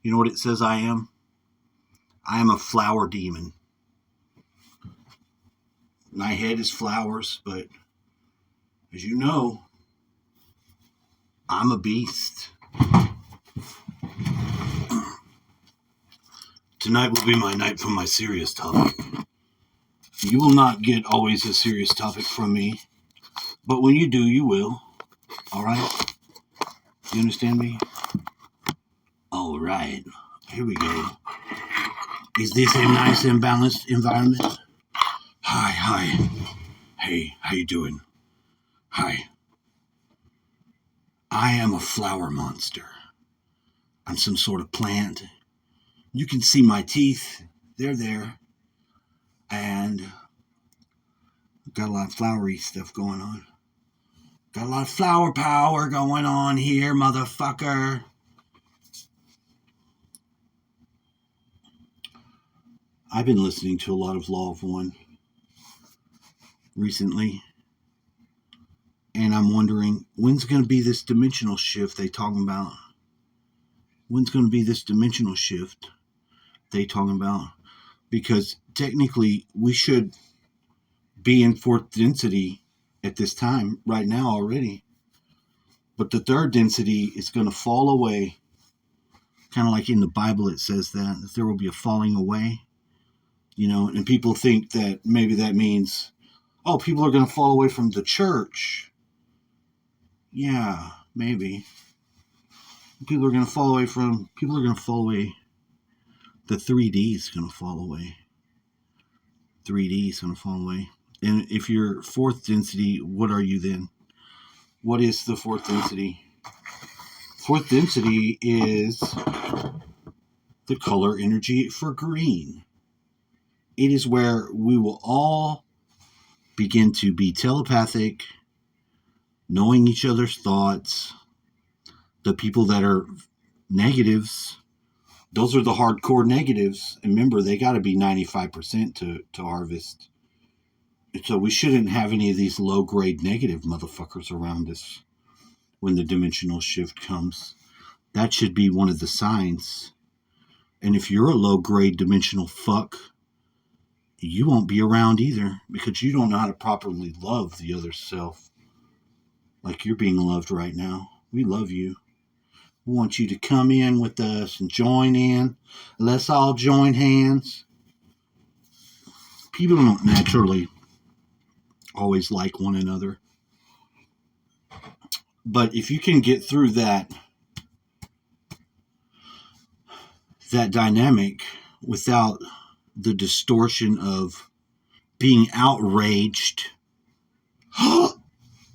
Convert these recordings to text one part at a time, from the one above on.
You know what it says I am? I am a flower demon. My head is flowers, but as you know, I'm a beast. Tonight will be my night for my serious topic. You will not get always a serious topic from me, but when you do, you will. Alright? You understand me? Alright. Here we go. Is this a nice and balanced environment? Hi. Hey, how you doing? Hi. I am a flower monster. I'm some sort of plant. You can see my teeth. They're there. And got a lot of flowery stuff going on. Got a lot of flower power going on here, motherfucker. I've been listening to a lot of Law of One recently. And I'm wondering, when's going to be this dimensional shift they talking about? When's going to be this dimensional shift they talking about? Because technically, we should be in fourth density at this time, right now already. But the third density is going to fall away. Kind of like in the Bible it says that there will be a falling away. You know, and people think that maybe that means, oh, people are going to fall away from the church. Yeah, maybe. People are going to fall away. The 3D is going to fall away. 3D is going to fall away. And if you're fourth density, what are you then? What is the fourth density? Fourth density is the color energy for green. It is where we will all begin to be telepathic, knowing each other's thoughts. The people that are negatives, those are the hardcore negatives. And remember, they got to be 95% to harvest. So we shouldn't have any of these low-grade negative motherfuckers around us when the dimensional shift comes. That should be one of the signs. And if you're a low-grade dimensional fuck, you won't be around either because you don't know how to properly love the other self. Like you're being loved right now. We love you. We want you to come in with us and join in. Let's all join hands. People don't naturally always like one another. But if you can get through that dynamic without the distortion of being outraged,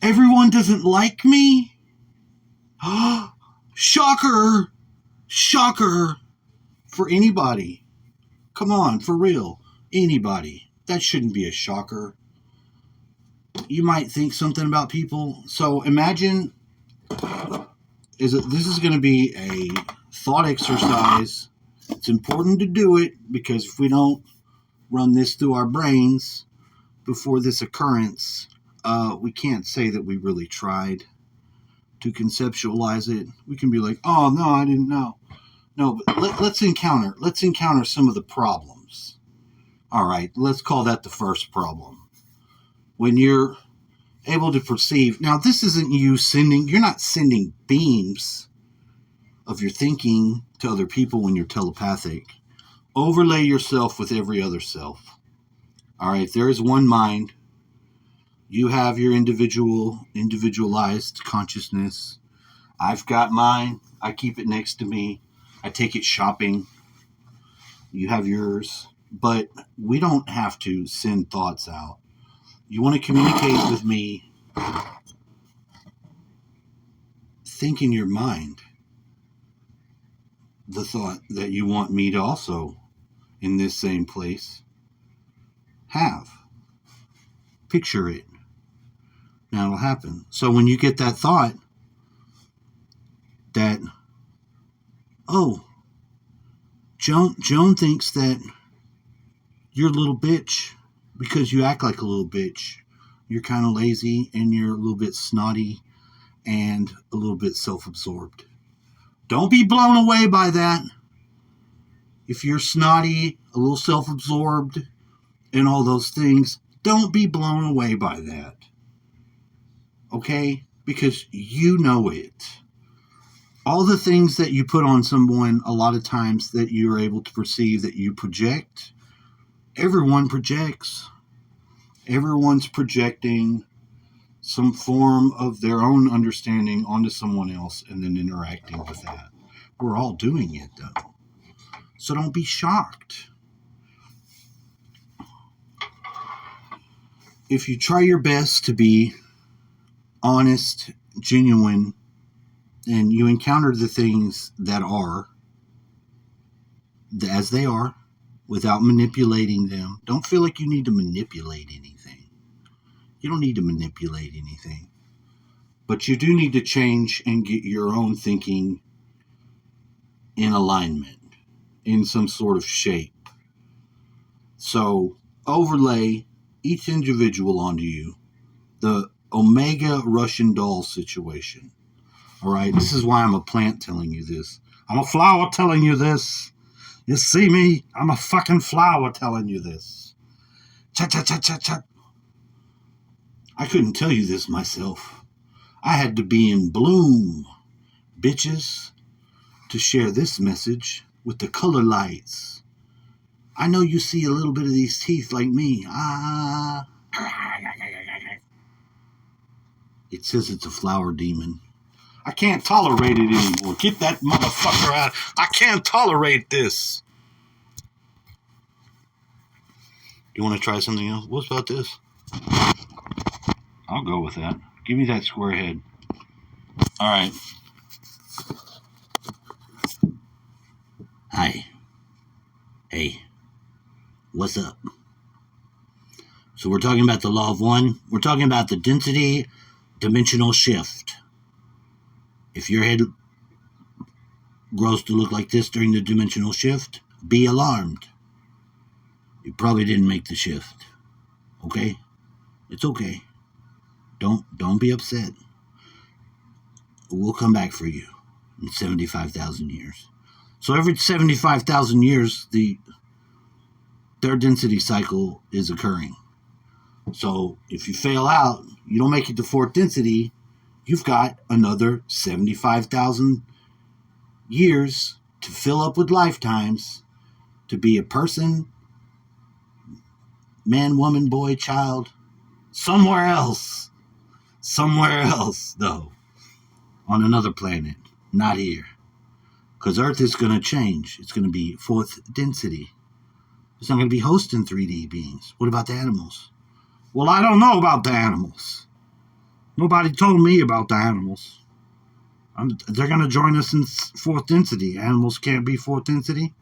everyone doesn't like me? Shocker for anybody. Come on, for real. Anybody. That shouldn't be a shocker. You might think something about people. So imagine, this is going to be a thought exercise. It's important to do it because if we don't run this through our brains before this occurrence, we can't say that we really tried to conceptualize it. We can be like, oh, no, I didn't know. No, but let's encounter some of the problems. All right, let's call that the first problem. When you're able to perceive, now this isn't you're not sending beams of your thinking to other people when you're telepathic. Overlay yourself with every other self. All right, there is one mind. You have your individualized consciousness. I've got mine. I keep it next to me. I take it shopping. You have yours. But we don't have to send thoughts out. You want to communicate with me, think in your mind the thought that you want me to also, in this same place, have. Picture it. Now it'll happen. So when you get that thought that, oh, Joan thinks that you're a little bitch because you act like a little bitch. You're kind of lazy and you're a little bit snotty and a little bit self-absorbed. Don't be blown away by that. If you're snotty, a little self-absorbed, and all those things, don't be blown away by that. Okay? Because you know it. All the things that you put on someone, a lot of times that you're able to perceive that you project, everyone projects. Everyone's projecting some form of their own understanding onto someone else and then interacting with that. We're all doing it, though. So don't be shocked. If you try your best to be honest, genuine, and you encounter the things that are as they are without manipulating them, don't feel like you need to manipulate anything. You don't need to manipulate anything. But you do need to change and get your own thinking in alignment, in some sort of shape. So overlay each individual onto you. The Omega Russian doll situation. All right, this is why I'm a plant telling you this. I'm a flower telling you this. You see me? I'm a fucking flower telling you this. Cha-cha-cha-cha-cha. I couldn't tell you this myself. I had to be in bloom, bitches, to share this message with the color lights. I know you see a little bit of these teeth like me. It says it's a flower demon. I can't tolerate it anymore. Get that motherfucker out. I can't tolerate this. You want to try something else? What about this? I'll go with that. Give me that square head. All right. Hi. Hey. What's up? So we're talking about the law of one. We're talking about the density dimensional shift. If your head grows to look like this during the dimensional shift, be alarmed. You probably didn't make the shift. Okay? It's okay. Don't be upset. We'll come back for you in 75,000 years. So every 75,000 years, their density cycle is occurring. So if you fail out, you don't make it to fourth density, you've got another 75,000 years to fill up with lifetimes to be a person, man, woman, boy, child, somewhere else, though, on another planet, not here. Because Earth is going to change. It's going to be fourth density. It's not going to be hosting 3D beings. What about the animals? Well, I don't know about the animals. Nobody told me about the animals. They're going to join us in fourth density. Animals can't be fourth density?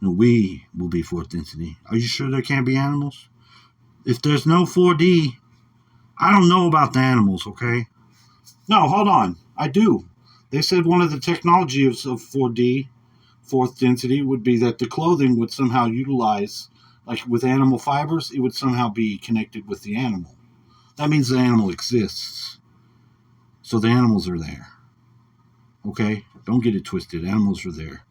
No, we will be fourth density. Are you sure there can't be animals? If there's no 4D, I don't know about the animals, okay? No, hold on. I do. They said one of the technologies of 4D, fourth density, would be that the clothing would somehow utilize, like with animal fibers, it would somehow be connected with the animal. That means the animal exists. So the animals are there. Okay? Don't get it twisted. Animals are there.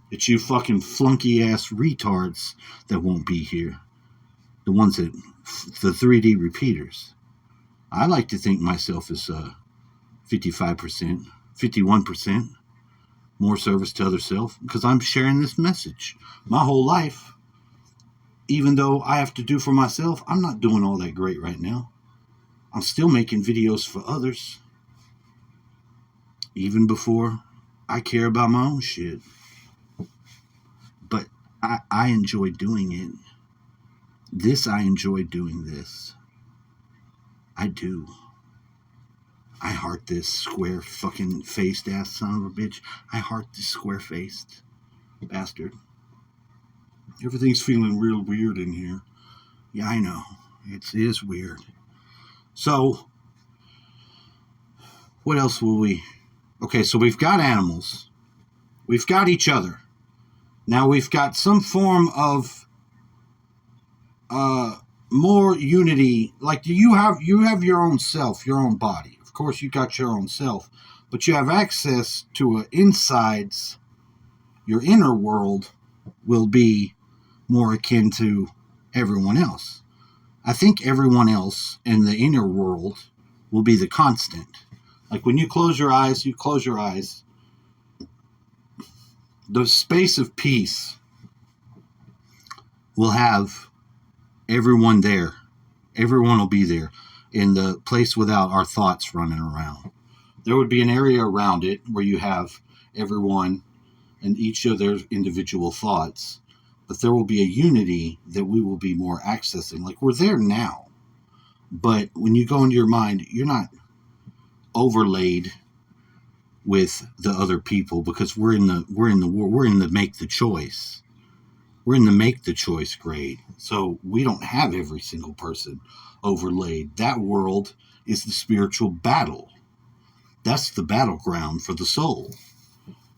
It's you fucking flunky-ass retards that won't be here. The ones that, the 3D repeaters. I like to think myself as 55%, 51% more service to other self because I'm sharing this message. My whole life, even though I have to do for myself, I'm not doing all that great right now. I'm still making videos for others. Even before I care about my own shit. But I enjoy doing it. I enjoy doing this. I do. I heart this square fucking faced ass son of a bitch. I heart this square faced bastard. Everything's feeling real weird in here. Yeah, I know. It is weird. So, what else will we... Okay, so we've got animals. We've got each other. Now we've got some form of more unity. Like you have your own self, your own body. Of course, you got your own self, but you have access to insides, your inner world, will be more akin to everyone else. I think everyone else in the inner world will be the constant. Like when you close your eyes, the space of peace will have everyone there. Everyone will be there in the place without our thoughts running around. There would be an area around it where you have everyone and each of their individual thoughts, but there will be a unity that we will be more accessing. Like we're there now, but when you go into your mind, you're not overlaid with the other people because we're in the make the choice. We're in the make the choice grade. So we don't have every single person overlaid. That world is the spiritual battle. That's the battleground for the soul.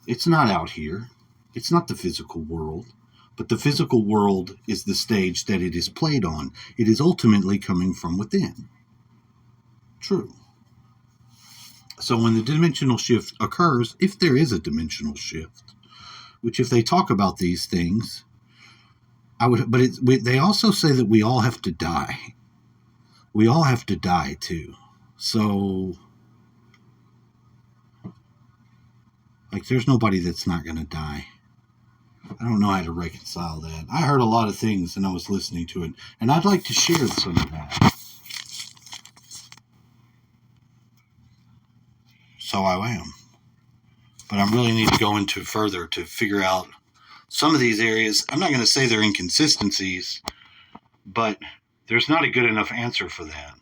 It's not out here. It's not the physical world. But the physical world is the stage that it is played on. It is ultimately coming from within. True. So when the dimensional shift occurs, if there is a dimensional shift, which if they talk about these things, they also say that we all have to die. We all have to die too. So, like, there's nobody that's not going to die. I don't know how to reconcile that. I heard a lot of things and I was listening to it, and I'd like to share some of that. So I am. But I really need to go into further to figure out some of these areas. I'm not going to say they're inconsistencies, but there's not a good enough answer for that.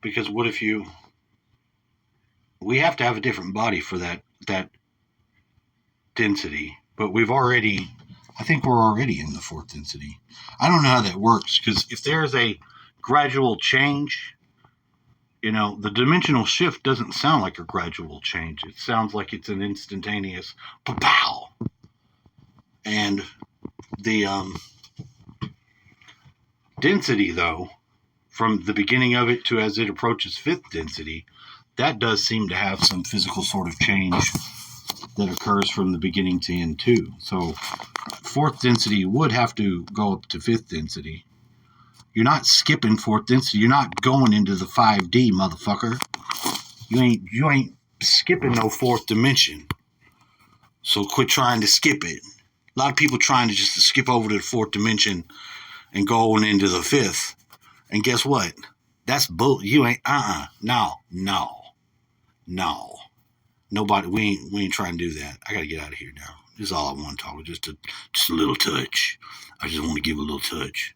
Because what if we have to have a different body for that density, but I think we're already in the fourth density. I don't know how that works, because if there's a gradual change, the dimensional shift doesn't sound like a gradual change. It sounds like it's an instantaneous pow. And the density, though, from the beginning of it to as it approaches fifth density, that does seem to have some physical sort of change that occurs from the beginning to end too. So fourth density would have to go up to fifth density. You're not skipping fourth density. You're not going into the 5D, motherfucker. You ain't skipping no fourth dimension. So quit trying to skip it. A lot of people trying to just skip over to the fourth dimension and going into the fifth. And guess what? That's bull. You ain't. No. Nobody. We ain't trying to do that. I gotta get out of here now. This is all I want to talk about. Just a little touch. I just want to give a little touch.